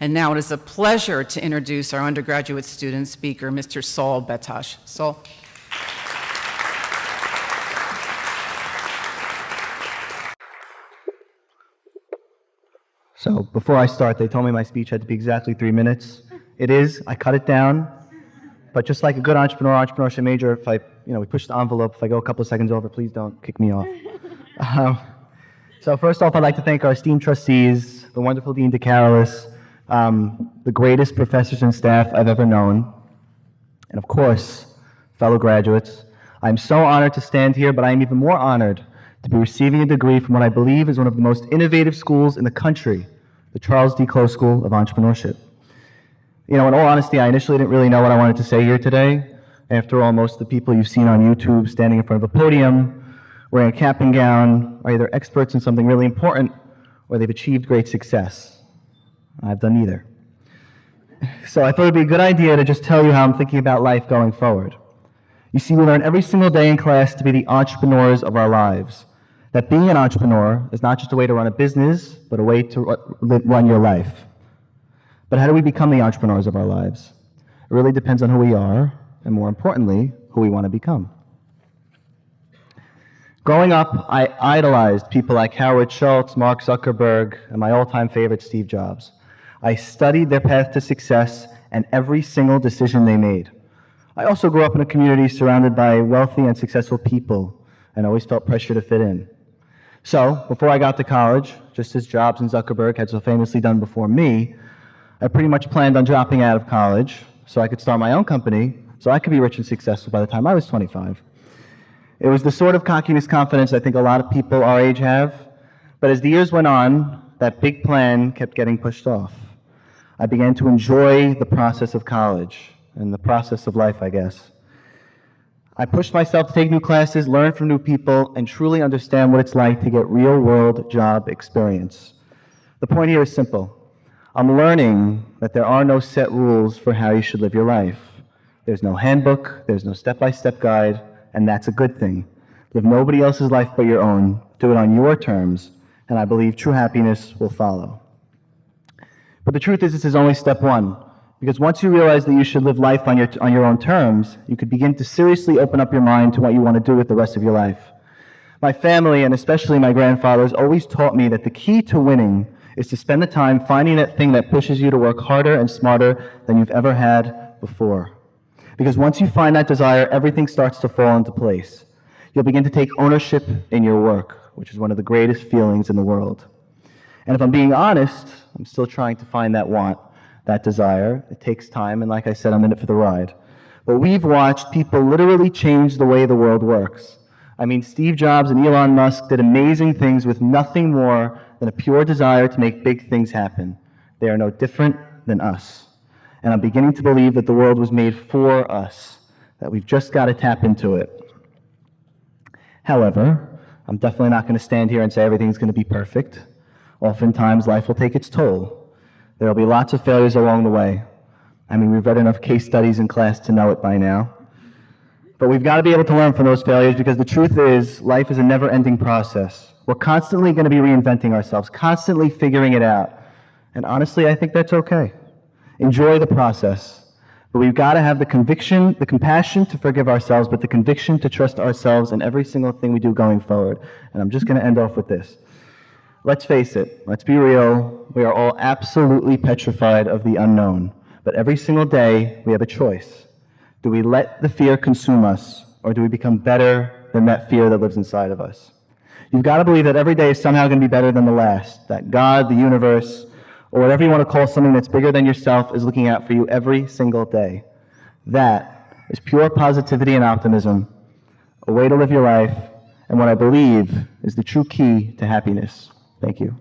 And now it is a pleasure to introduce our undergraduate student speaker, Mr. Saul Betesh. Saul. So before I start, they told me my speech had to be exactly 3 minutes. It is. I cut it down. But just like a good entrepreneurship major, if we push the envelope, if I go a couple of seconds over, please don't kick me off. So first off, I'd like to thank our esteemed trustees, the wonderful Dean DeCarolis, the greatest professors and staff I've ever known, and of course, fellow graduates. I'm so honored to stand here, but I am even more honored to be receiving a degree from what I believe is one of the most innovative schools in the country, the Charles D. Close School of Entrepreneurship. In all honesty, I initially didn't really know what I wanted to say here today. After all, most of the people you've seen on YouTube standing in front of a podium, wearing a cap and gown, are either experts in something really important or they've achieved great success. I've done neither. So I thought it'd be a good idea to just tell you how I'm thinking about life going forward. You see, we learn every single day in class to be the entrepreneurs of our lives. That being an entrepreneur is not just a way to run a business, but a way to run your life. But how do we become the entrepreneurs of our lives? It really depends on who we are, and more importantly, who we want to become. Growing up, I idolized people like Howard Schultz, Mark Zuckerberg, and my all-time favorite, Steve Jobs. I studied their path to success and every single decision they made. I also grew up in a community surrounded by wealthy and successful people, and always felt pressure to fit in. So, before I got to college, just as Jobs and Zuckerberg had so famously done before me, I pretty much planned on dropping out of college so I could start my own company, so I could be rich and successful by the time I was 25. It was the sort of cockiness confidence I think a lot of people our age have, but as the years went on, that big plan kept getting pushed off. I began to enjoy the process of college, and the process of life, I guess. I pushed myself to take new classes, learn from new people, and truly understand what it's like to get real-world job experience. The point here is simple. I'm learning that there are no set rules for how you should live your life. There's no handbook, there's no step-by-step guide, and that's a good thing. Live nobody else's life but your own, do it on your terms, and I believe true happiness will follow. But the truth is, this is only step one, because once you realize that you should live life on your own terms, you could begin to seriously open up your mind to what you want to do with the rest of your life. My family, and especially my grandfathers, always taught me that the key to winning is to spend the time finding that thing that pushes you to work harder and smarter than you've ever had before. Because once you find that desire, everything starts to fall into place. You'll begin to take ownership in your work, which is one of the greatest feelings in the world. And if I'm being honest, I'm still trying to find that want, that desire. It takes time, and like I said, I'm in it for the ride. But we've watched people literally change the way the world works. I mean, Steve Jobs and Elon Musk did amazing things with nothing more than a pure desire to make big things happen. They are no different than us. And I'm beginning to believe that the world was made for us, that we've just got to tap into it. However, I'm definitely not going to stand here and say everything's going to be perfect. Oftentimes, life will take its toll. There will be lots of failures along the way. I mean, we've read enough case studies in class to know it by now. But we've got to be able to learn from those failures, because the truth is, life is a never-ending process. We're constantly going to be reinventing ourselves, constantly figuring it out. And honestly, I think that's okay. Enjoy the process. But we've got to have the conviction, the compassion to forgive ourselves, but the conviction to trust ourselves in every single thing we do going forward. And I'm just going to end off with this. Let's face it, let's be real, we are all absolutely petrified of the unknown. But every single day, we have a choice. Do we let the fear consume us, or do we become better than that fear that lives inside of us? You've got to believe that every day is somehow going to be better than the last, that God, the universe, or whatever you want to call something that's bigger than yourself is looking out for you every single day. That is pure positivity and optimism, a way to live your life, and what I believe is the true key to happiness. Thank you.